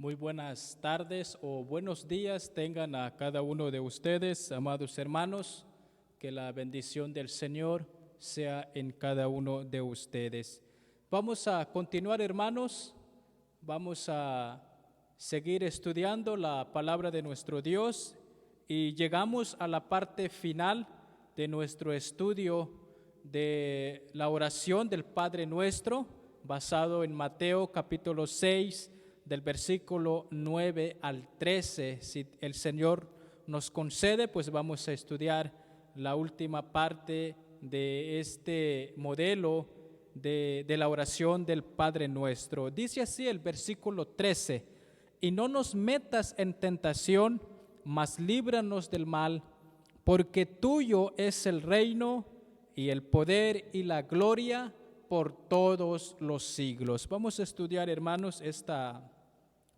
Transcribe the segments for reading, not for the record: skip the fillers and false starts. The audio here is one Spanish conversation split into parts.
Muy buenas tardes o buenos días tengan a cada uno de ustedes, amados hermanos. Que la bendición del Señor sea en cada uno de ustedes. Vamos a continuar, hermanos. Vamos a seguir estudiando la palabra de nuestro Dios y llegamos a la parte final de nuestro estudio de la oración del Padre Nuestro, basado en Mateo capítulo 6, del versículo 9 al 13. Si el Señor nos concede, pues vamos a estudiar la última parte de este modelo de la oración del Padre Nuestro. Dice así el versículo 13: y no nos metas en tentación, mas líbranos del mal, porque tuyo es el reino y el poder y la gloria por todos los siglos. Vamos a estudiar, hermanos, esta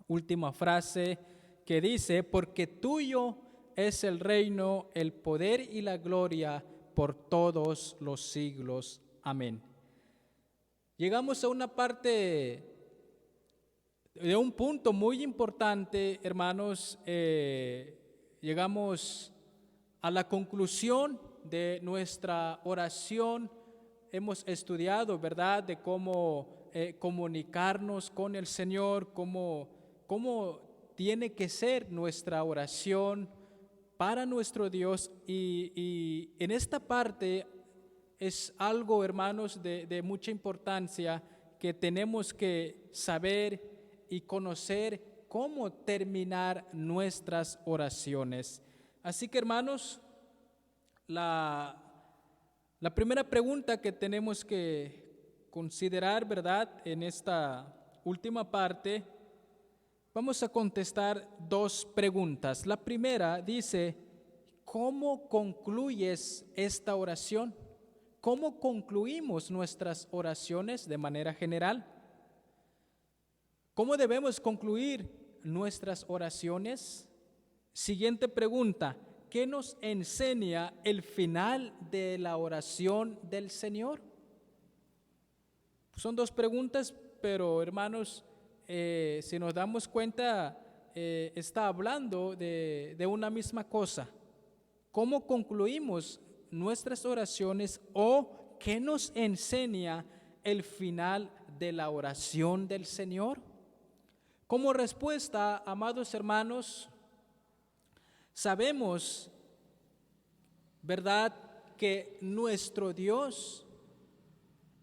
última frase que dice: porque tuyo es el reino, el poder y la gloria por todos los siglos. Amén. Llegamos a una parte de un punto muy importante, hermanos. Llegamos a la conclusión de nuestra oración. Hemos estudiado, ¿verdad?, de cómo comunicarnos con el Señor, cómo tiene que ser nuestra oración para nuestro Dios. Y en esta parte es algo, hermanos, de mucha importancia, que tenemos que saber y conocer cómo terminar nuestras oraciones. Así que, hermanos, la primera pregunta que tenemos que considerar, ¿verdad?, en esta última parte, vamos a contestar dos preguntas. La primera dice: ¿cómo concluyes esta oración? ¿Cómo concluimos nuestras oraciones de manera general? ¿Cómo debemos concluir nuestras oraciones? Siguiente pregunta: ¿qué nos enseña el final de la oración del Señor? Son dos preguntas, pero, hermanos, si nos damos cuenta, está hablando de una misma cosa. ¿Cómo concluimos nuestras oraciones, o qué nos enseña el final de la oración del Señor? Como respuesta, amados hermanos, sabemos, ¿verdad?, que nuestro Dios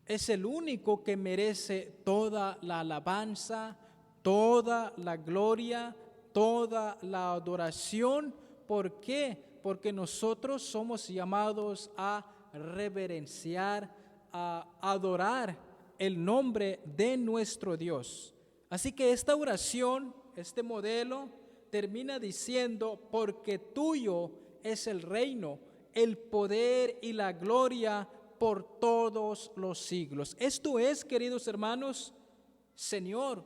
es el único que merece toda la alabanza, toda la gloria, toda la adoración. ¿Por qué? Porque nosotros somos llamados a reverenciar, a adorar el nombre de nuestro Dios. Así que esta oración, este modelo, termina diciendo: porque tuyo es el reino, el poder y la gloria por todos los siglos. Esto es, queridos hermanos, Señor,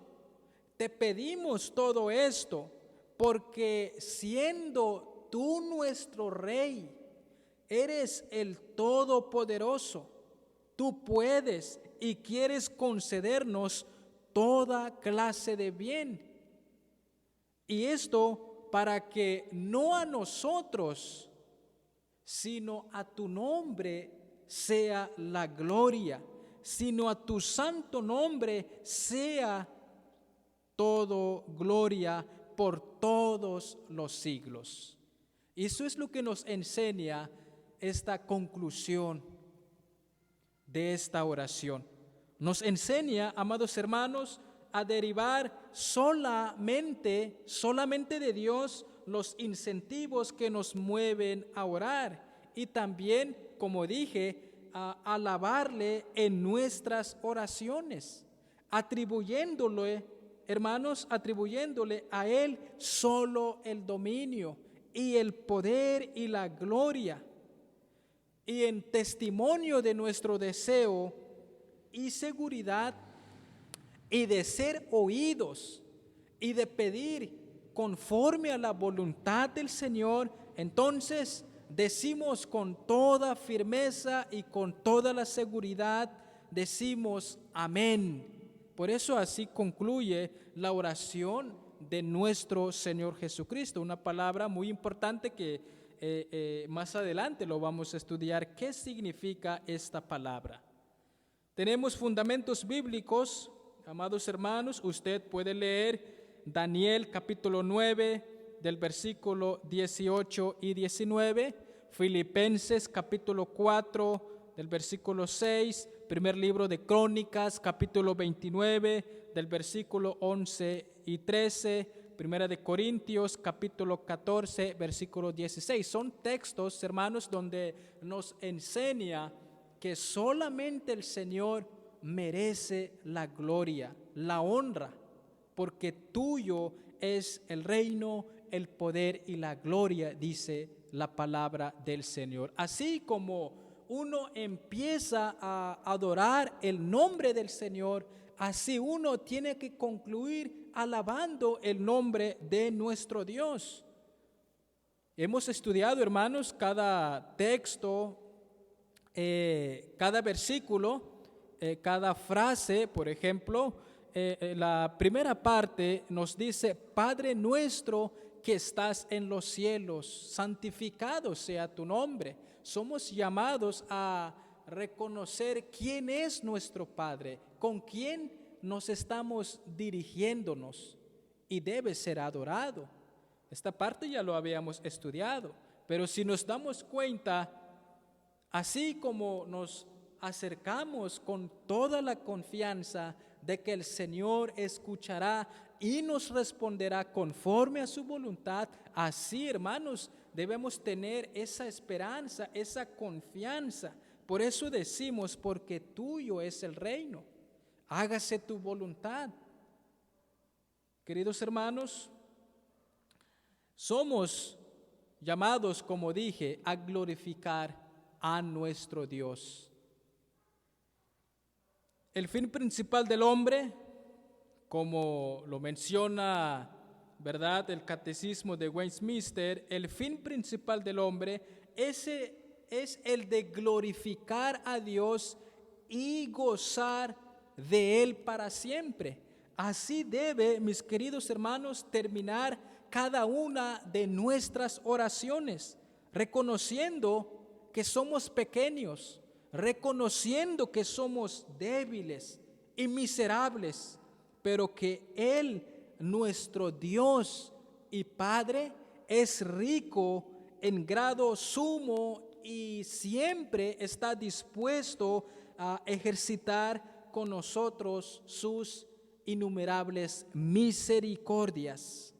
te pedimos todo esto porque, siendo tú nuestro Rey, eres el Todopoderoso. Tú puedes y quieres concedernos toda clase de bien. Y esto para que no a nosotros, sino a tu nombre sea la gloria, sino a tu santo nombre sea todo gloria por todos los siglos. Y eso es lo que nos enseña esta conclusión de esta oración. Nos enseña, amados hermanos, a derivar solamente de Dios los incentivos que nos mueven a orar, y también, como dije, a alabarle en nuestras oraciones, atribuyéndole, hermanos, atribuyéndole a Él solo el dominio y el poder y la gloria. Y en testimonio de nuestro deseo y seguridad y de ser oídos y de pedir conforme a la voluntad del Señor, entonces decimos con toda firmeza y con toda la seguridad, decimos amén. Por eso así concluye la oración de nuestro Señor Jesucristo. Una palabra muy importante que más adelante lo vamos a estudiar. ¿Qué significa esta palabra? Tenemos fundamentos bíblicos, amados hermanos. Usted puede leer Daniel capítulo 9 del versículo 18 y 19, Filipenses capítulo 4 del versículo 6, primer libro de Crónicas capítulo 29 del versículo 11 y 13, primera de Corintios capítulo 14 versículo 16. Son textos, hermanos, donde nos enseña que solamente el Señor merece la gloria, la honra, porque tuyo es el reino, el poder y la gloria, dice la palabra del Señor. Así como uno empieza a adorar el nombre del Señor, así uno tiene que concluir alabando el nombre de nuestro Dios. Hemos estudiado, hermanos, cada texto, cada versículo, cada frase. Por ejemplo, la primera parte nos dice: Padre nuestro que estás en los cielos, santificado sea tu nombre. Somos llamados a reconocer quién es nuestro Padre, con quién nos estamos dirigiéndonos, y debe ser adorado. Esta parte ya lo habíamos estudiado, pero si nos damos cuenta, así como nos acercamos con toda la confianza de que el Señor escuchará y nos responderá conforme a su voluntad, así, hermanos, debemos tener esa esperanza, esa confianza. Por eso decimos: porque tuyo es el reino, hágase tu voluntad. Queridos hermanos, somos llamados, como dije, a glorificar a nuestro Dios. El fin principal del hombre, como lo menciona, ¿verdad?, el Catecismo de Westminster, el fin principal del hombre es el de glorificar a Dios y gozar de Él para siempre. Así debe, mis queridos hermanos, terminar cada una de nuestras oraciones, reconociendo que somos pequeños, reconociendo que somos débiles y miserables, pero que Él, nuestro Dios y Padre, es rico en grado sumo y siempre está dispuesto a ejercitar con nosotros sus innumerables misericordias.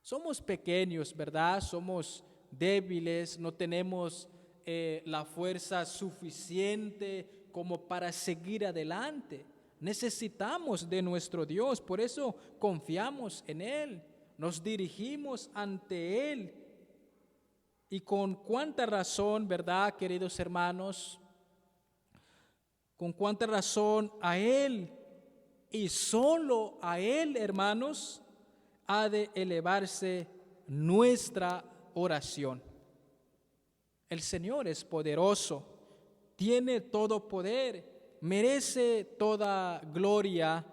Somos pequeños, ¿verdad? Somos débiles, no tenemos la fuerza suficiente como para seguir adelante. Necesitamos de nuestro Dios, por eso confiamos en Él, nos dirigimos ante Él. Y con cuánta razón, ¿verdad, queridos hermanos? Con cuánta razón a Él y solo a Él, hermanos, ha de elevarse nuestra oración. El Señor es poderoso, tiene todo poder, merece toda gloria,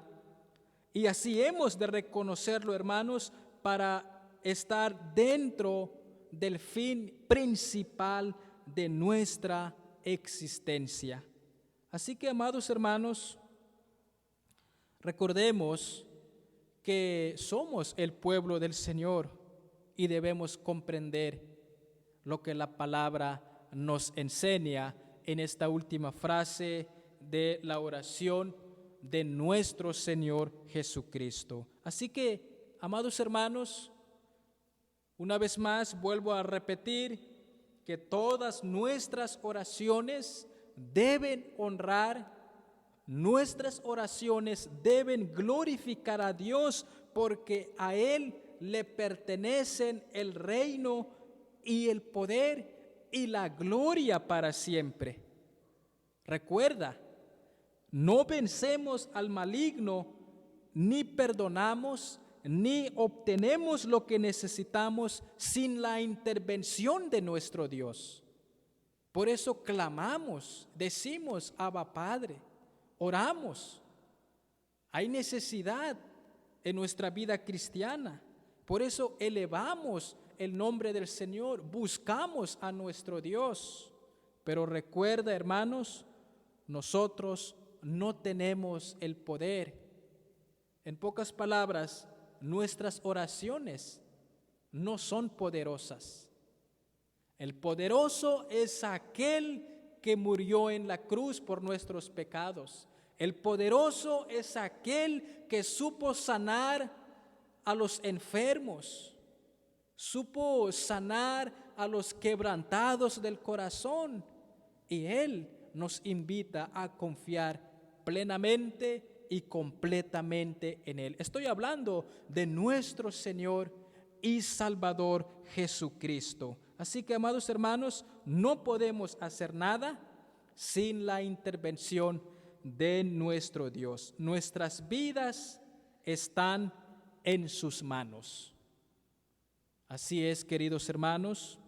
y así hemos de reconocerlo, hermanos, para estar dentro del fin principal de nuestra existencia. Así que, amados hermanos, recordemos que somos el pueblo del Señor y debemos comprender lo que la palabra nos enseña en esta última frase de la oración de nuestro Señor Jesucristo. Así que, amados hermanos, una vez más vuelvo a repetir que todas nuestras oraciones deben honrar, nuestras oraciones deben glorificar a Dios, porque a Él le pertenecen el reino y el poder y la gloria para siempre. Recuerda, no vencemos al maligno, ni perdonamos, ni obtenemos lo que necesitamos sin la intervención de nuestro Dios. Por eso clamamos, decimos: Abba Padre, oramos. Hay necesidad en nuestra vida cristiana. Por eso elevamos el nombre del Señor, buscamos a nuestro Dios. Pero recuerda, hermanos, nosotros no tenemos el poder. En pocas palabras, nuestras oraciones no son poderosas. El poderoso es aquel que murió en la cruz por nuestros pecados. El poderoso es aquel que supo sanar a los enfermos, supo sanar a los quebrantados del corazón, y Él nos invita a confiar plenamente y completamente en Él. Estoy hablando de nuestro Señor y Salvador Jesucristo. Así que, amados hermanos, no podemos hacer nada sin la intervención de nuestro Dios. Nuestras vidas están en sus manos. Así es, queridos hermanos,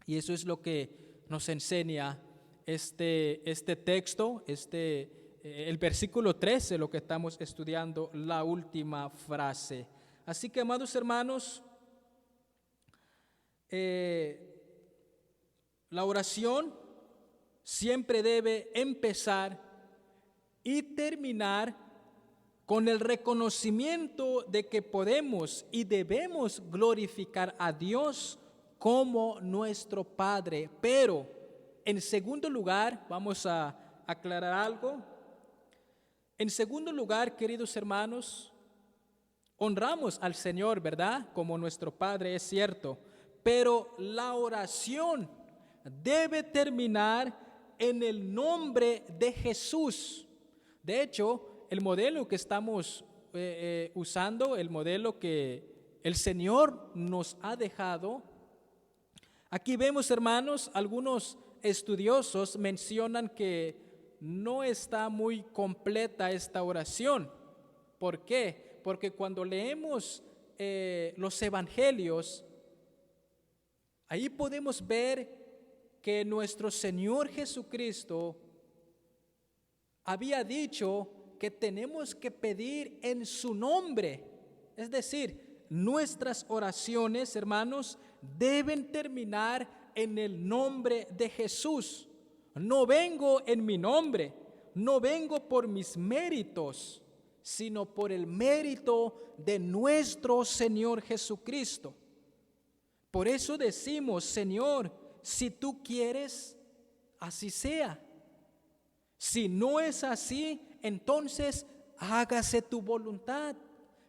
y eso es lo que nos enseña este texto, el versículo 13, lo que estamos estudiando, la última frase. Así que, amados hermanos, la oración siempre debe empezar y terminar con el reconocimiento de que podemos y debemos glorificar a Dios como nuestro Padre. Pero, en segundo lugar, vamos a aclarar algo. En segundo lugar, queridos hermanos, honramos al Señor, ¿verdad? Como nuestro Padre, es cierto. Pero la oración debe terminar en el nombre de Jesús. De hecho, el modelo que estamos usando, el modelo que el Señor nos ha dejado, aquí vemos, hermanos, algunos estudiosos mencionan que no está muy completa esta oración. ¿Por qué? Porque cuando leemos los evangelios, ahí podemos ver que nuestro Señor Jesucristo había dicho que tenemos que pedir en su nombre. Es decir, nuestras oraciones, hermanos, deben terminar en el nombre de Jesús. No vengo en mi nombre, no vengo por mis méritos, sino por el mérito de nuestro Señor Jesucristo. Por eso decimos, Señor, si tú quieres, así sea. Si no es así, entonces hágase tu voluntad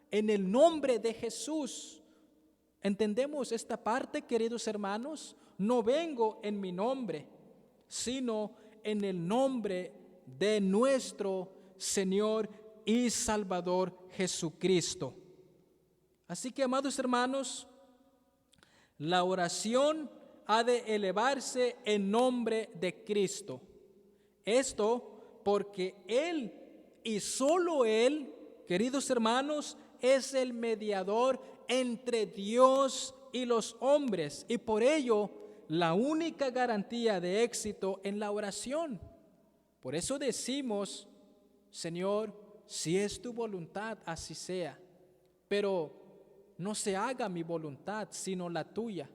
en el nombre de Jesús. ¿Entendemos esta parte, queridos hermanos? No vengo en mi nombre, sino en el nombre de nuestro Señor y Salvador Jesucristo. Así que, amados hermanos, la oración ha de elevarse en nombre de Cristo. Esto porque Él y solo Él, queridos hermanos, es el mediador entre Dios y los hombres, y por ello la única garantía de éxito en la oración. Por eso decimos, Señor, si es tu voluntad, así sea, pero no se haga mi voluntad, sino la tuya.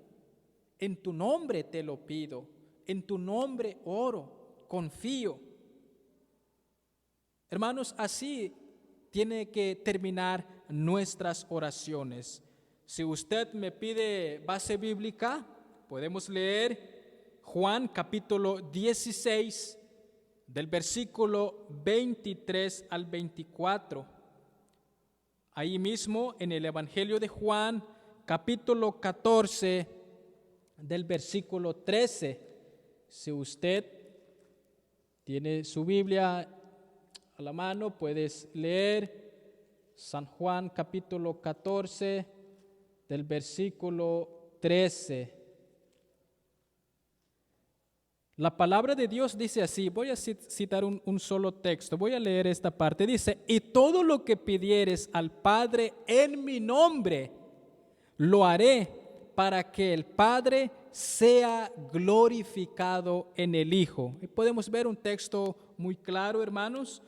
En tu nombre te lo pido, en tu nombre oro, confío. Hermanos, así tiene que terminar nuestras oraciones. Si usted me pide base bíblica, podemos leer Juan capítulo 16, del versículo 23 al 24. Ahí mismo en el Evangelio de Juan, capítulo 14, del versículo 13. Si usted tiene su Biblia a la mano, puedes leer San Juan capítulo 14 del versículo 13. La palabra de Dios dice así, voy a citar un solo texto, voy a leer esta parte. Dice, y todo lo que pidieres al Padre en mi nombre, lo haré para que el Padre sea glorificado en el Hijo. Y podemos ver un texto muy claro, hermanos.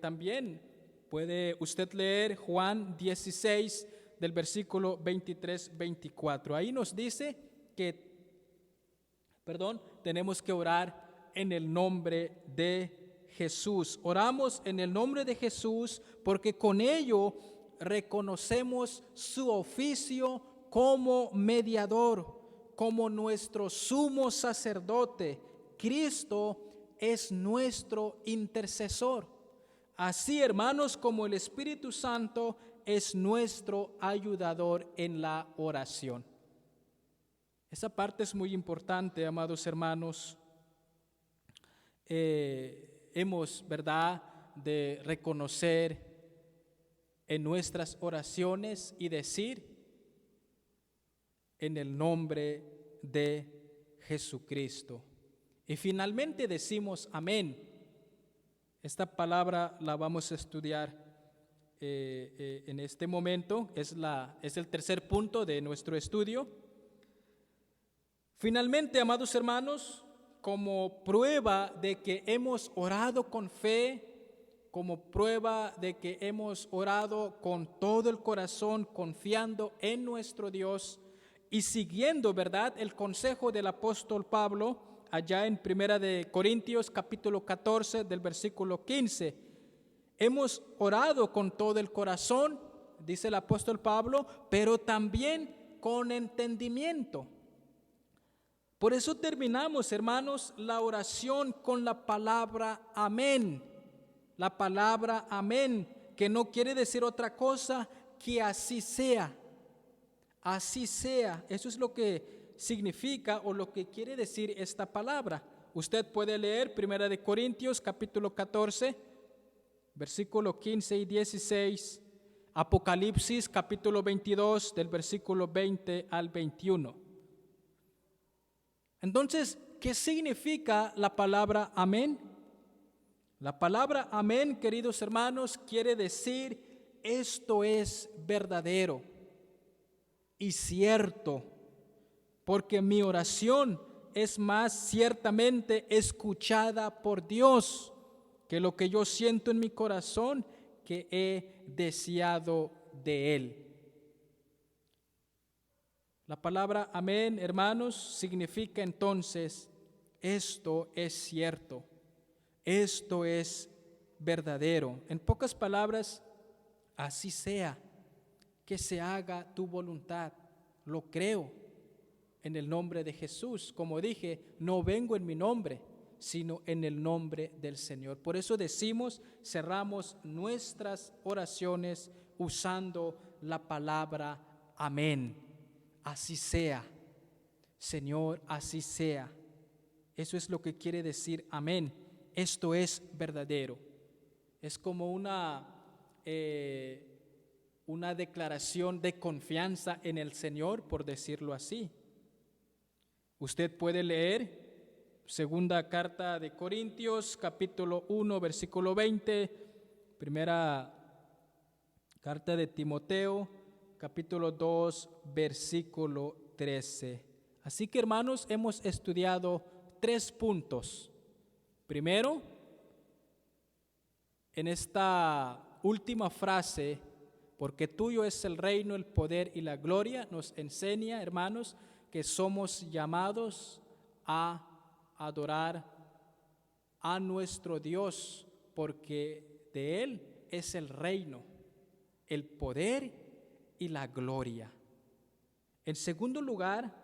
También puede usted leer Juan 16 del versículo 23-24. Ahí nos dice que, tenemos que orar en el nombre de Jesús. Oramos en el nombre de Jesús porque con ello reconocemos su oficio como mediador, como nuestro sumo sacerdote. Cristo es nuestro intercesor. Así, hermanos, como el Espíritu Santo es nuestro ayudador en la oración. Esa parte es muy importante, amados hermanos. Hemos, ¿verdad?, de reconocer en nuestras oraciones y decir en el nombre de Jesucristo. Y finalmente decimos amén. Esta palabra la vamos a estudiar en este momento. Es el tercer punto de nuestro estudio. Finalmente, amados hermanos, como prueba de que hemos orado con fe, como prueba de que hemos orado con todo el corazón, confiando en nuestro Dios y siguiendo, ¿verdad?, el consejo del apóstol Pablo, allá en 1 de Corintios capítulo 14 del versículo 15. Hemos orado con todo el corazón, dice el apóstol Pablo, pero también con entendimiento. Por eso terminamos, hermanos, la oración con la palabra amén. La palabra amén, que no quiere decir otra cosa que así sea. Así sea. Eso es lo que significa o lo que quiere decir esta palabra. Usted puede leer 1 de Corintios capítulo 14, versículo 15 y 16, Apocalipsis capítulo 22 del versículo 20 al 21. Entonces, ¿qué significa la palabra amén? La palabra amén, queridos hermanos, quiere decir esto es verdadero y cierto, porque mi oración es más ciertamente escuchada por Dios que lo que yo siento en mi corazón que he deseado de Él. La palabra amén, hermanos, significa entonces, esto es cierto, esto es verdadero. En pocas palabras, así sea, que se haga tu voluntad. Lo creo en el nombre de Jesús. Como dije, no vengo en mi nombre, sino en el nombre del Señor. Por eso decimos, cerramos nuestras oraciones usando la palabra amén. Así sea, Señor, así sea. Eso es lo que quiere decir amén. Esto es verdadero. Es como una declaración de confianza en el Señor, por decirlo así. Usted puede leer segunda carta de Corintios, capítulo 1, versículo 20, primera carta de Timoteo, capítulo 2, versículo 13. Así que, hermanos, hemos estudiado 3 puntos. Primero, en esta última frase, porque tuyo es el reino, el poder y la gloria, nos enseña, hermanos, que somos llamados a adorar a nuestro Dios, porque de Él es el reino, el poder y la gloria. En segundo lugar,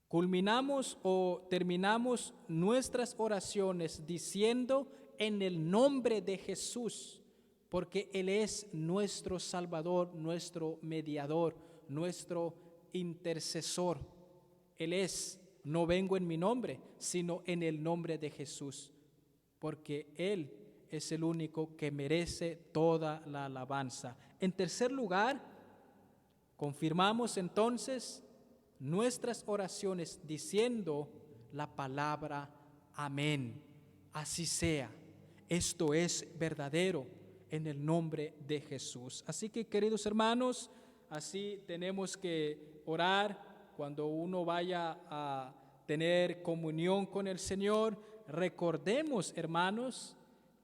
culminamos o terminamos nuestras oraciones diciendo en el nombre de Jesús, porque Él es nuestro Salvador, nuestro mediador, nuestro intercesor. Él es, no vengo en mi nombre, sino en el nombre de Jesús, porque Él es el único que merece toda la alabanza. En tercer lugar, confirmamos entonces nuestras oraciones diciendo la palabra amén. Así sea. Esto es verdadero en el nombre de Jesús. Así que, queridos hermanos, así tenemos que orar cuando uno vaya a tener comunión con el Señor. Recordemos, hermanos,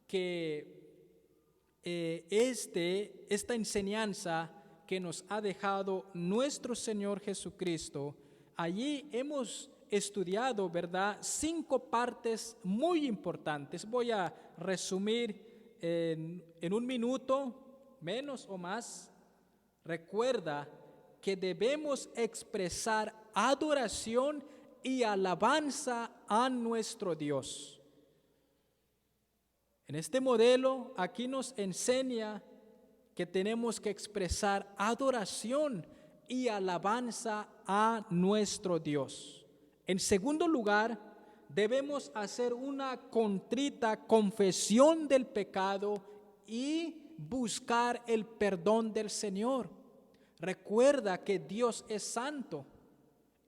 que esta enseñanza que nos ha dejado nuestro Señor Jesucristo. Allí hemos estudiado, ¿verdad?, 5 partes muy importantes. Voy a resumir en un minuto, menos o más. Recuerda que debemos expresar adoración y alabanza a nuestro Dios. En este modelo aquí nos enseña que tenemos que expresar adoración y alabanza a nuestro Dios. En segundo lugar, debemos hacer una contrita confesión del pecado y buscar el perdón del Señor. Recuerda que Dios es santo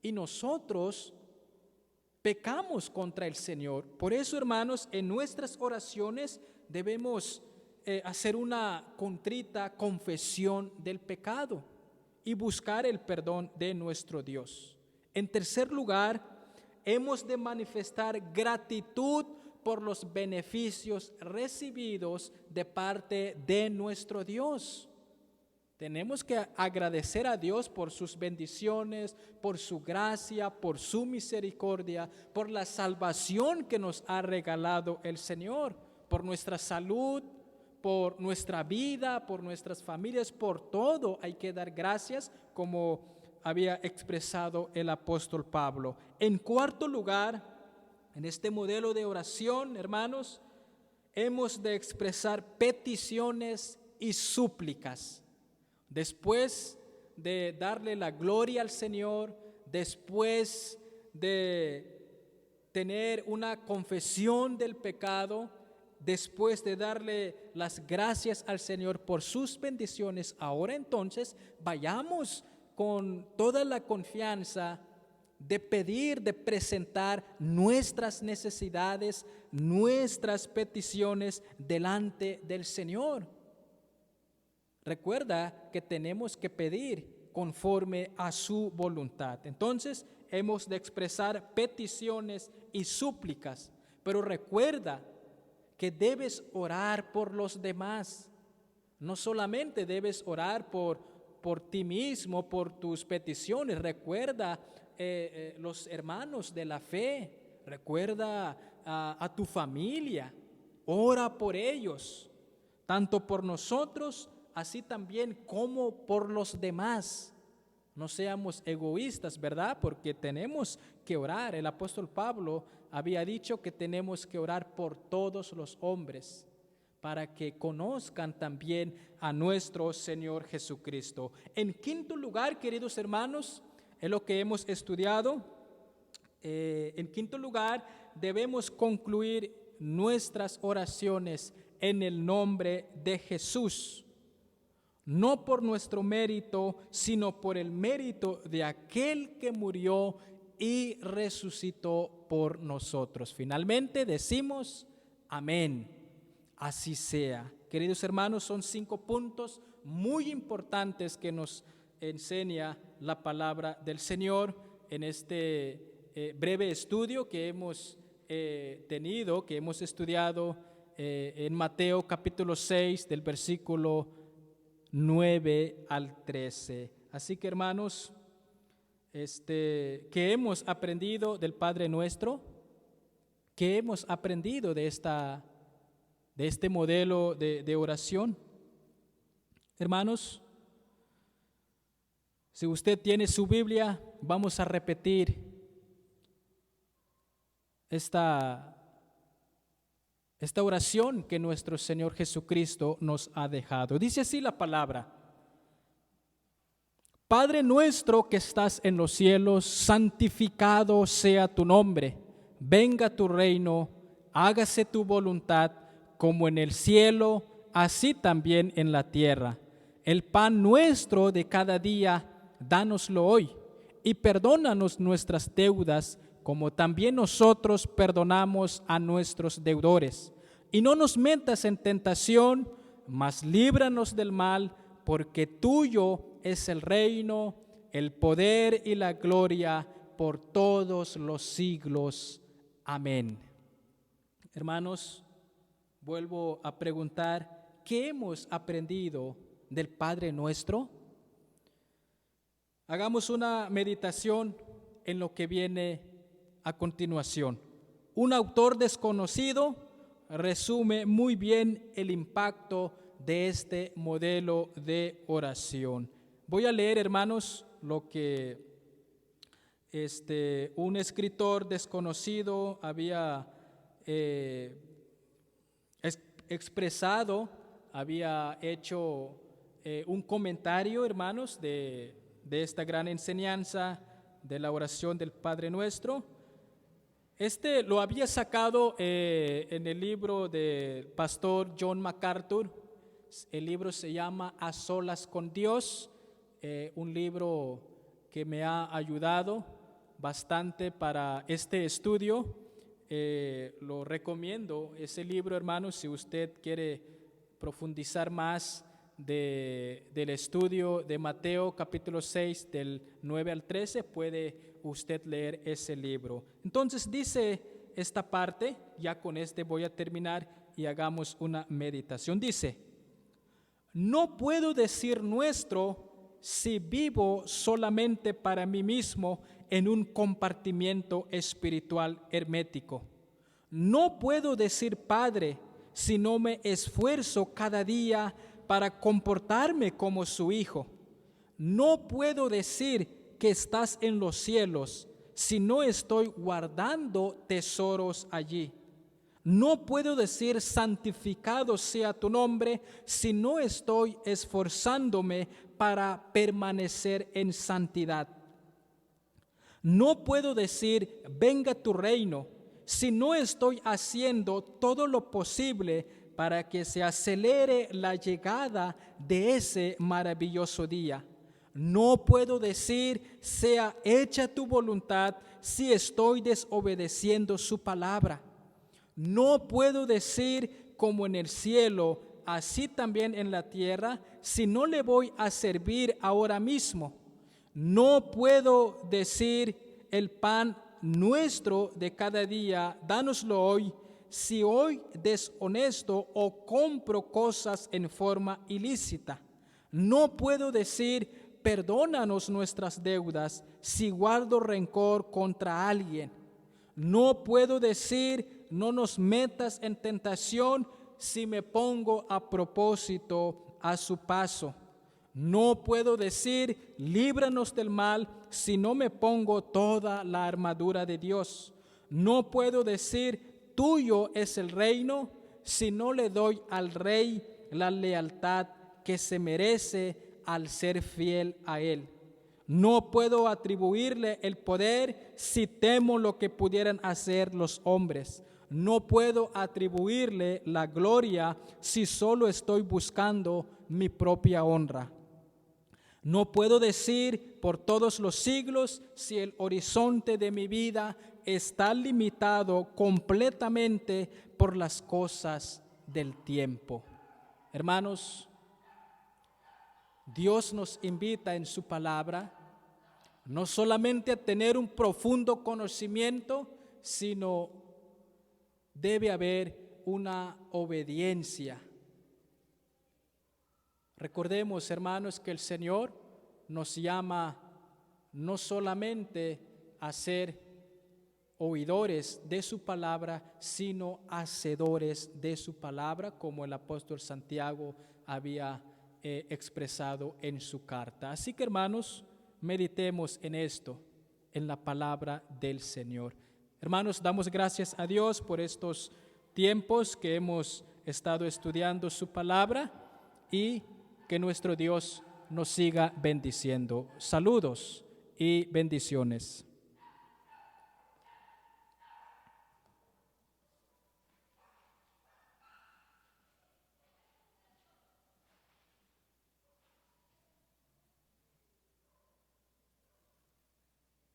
y nosotros pecamos contra el Señor. Por eso, hermanos, en nuestras oraciones debemos hacer una contrita confesión del pecado y buscar el perdón de nuestro Dios. En tercer lugar, hemos de manifestar gratitud por los beneficios recibidos de parte de nuestro Dios. Tenemos que agradecer a Dios por sus bendiciones, por su gracia, por su misericordia, por la salvación que nos ha regalado el Señor, por nuestra salud, por nuestra vida, por nuestras familias, por todo hay que dar gracias, como había expresado el apóstol Pablo. En cuarto lugar, en este modelo de oración, hermanos, hemos de expresar peticiones y súplicas. Después de darle la gloria al Señor, después de tener una confesión del pecado, después de darle las gracias al Señor por sus bendiciones, ahora entonces vayamos con toda la confianza de pedir, de presentar nuestras necesidades, nuestras peticiones delante del Señor. Recuerda que tenemos que pedir conforme a su voluntad. Entonces, hemos de expresar peticiones y súplicas, pero recuerda que debes orar por los demás. No solamente debes orar por ti mismo, por tus peticiones. Recuerda los hermanos de la fe. Recuerda a tu familia. Ora por ellos, tanto por nosotros, así también como por los demás. No seamos egoístas, ¿verdad? Porque tenemos que orar. El apóstol Pablo había dicho que tenemos que orar por todos los hombres, para que conozcan también a nuestro Señor Jesucristo. En quinto lugar, queridos hermanos, es lo que hemos estudiado. En quinto lugar, debemos concluir nuestras oraciones en el nombre de Jesús. No por nuestro mérito, sino por el mérito de aquel que murió y resucitó por nosotros. Finalmente decimos amén. Así sea. Queridos hermanos, son 5 puntos muy importantes que nos enseña la palabra del Señor en este breve estudio que hemos tenido, que hemos estudiado en Mateo capítulo 6 del versículo 9 al 13. Así que, hermanos, ¿qué hemos aprendido del Padre Nuestro? ¿Qué hemos aprendido de este modelo de oración? Hermanos, si usted tiene su Biblia, vamos a repetir esta oración que nuestro Señor Jesucristo nos ha dejado. Dice así la palabra: Padre nuestro que estás en los cielos, santificado sea tu nombre. Venga tu reino, hágase tu voluntad, como en el cielo, así también en la tierra. El pan nuestro de cada día, dánoslo hoy, y perdónanos nuestras deudas, como también nosotros perdonamos a nuestros deudores. Y no nos metas en tentación, mas líbranos del mal, porque tuyo es el reino, el poder y la gloria por todos los siglos. Amén. Hermanos, vuelvo a preguntar, ¿qué hemos aprendido del Padre Nuestro? Hagamos una meditación en lo que viene a continuación. Un autor desconocido resume muy bien el impacto de este modelo de oración. Voy a leer, hermanos, lo que un escritor desconocido había expresado, había hecho un comentario, hermanos, de esta gran enseñanza de la oración del Padre Nuestro. Lo había sacado en el libro del pastor John MacArthur. El libro se llama A Solas con Dios, un libro que me ha ayudado bastante para este estudio. Lo recomiendo, ese libro, hermanos, si usted quiere profundizar más del estudio de Mateo capítulo 6 del 9 al 13, puede usted leer ese libro. Entonces dice esta parte, ya con voy a terminar y hagamos una meditación. Dice: no puedo decir nuestro si vivo solamente para mí mismo en un compartimiento espiritual hermético. No puedo decir Padre si no me esfuerzo cada día para comportarme como su hijo. No puedo decir que estás en los cielos si no estoy guardando tesoros allí. No puedo decir santificado sea tu nombre si no estoy esforzándome para permanecer en santidad. No puedo decir venga tu reino si no estoy haciendo todo lo posible para que se acelere la llegada de ese maravilloso día. No puedo decir sea hecha tu voluntad si estoy desobedeciendo su palabra. No puedo decir como en el cielo, así también en la tierra, si no le voy a servir ahora mismo. No puedo decir el pan nuestro de cada día, dánoslo hoy, si hoy deshonesto o compro cosas en forma ilícita. No puedo decir perdónanos nuestras deudas si guardo rencor contra alguien. No puedo decir no nos metas en tentación si me pongo a propósito a su paso. No puedo decir líbranos del mal si no me pongo toda la armadura de Dios. No puedo decir tuyo es el reino si no le doy al rey la lealtad que se merece al ser fiel a él. No puedo atribuirle el poder si temo lo que pudieran hacer los hombres. No puedo atribuirle la gloria si solo estoy buscando mi propia honra. No puedo decir por todos los siglos si el horizonte de mi vida está limitado completamente por las cosas del tiempo. Hermanos, Dios nos invita en su palabra no solamente a tener un profundo conocimiento, sino debe haber una obediencia. Recordemos, hermanos, que el Señor nos llama no solamente a ser oidores de su palabra, sino hacedores de su palabra, como el apóstol Santiago había expresado en su carta. Así que, hermanos, meditemos en esto, en la palabra del Señor. Hermanos, damos gracias a Dios por estos tiempos que hemos estado estudiando su palabra y que nuestro Dios nos siga bendiciendo. Saludos y bendiciones.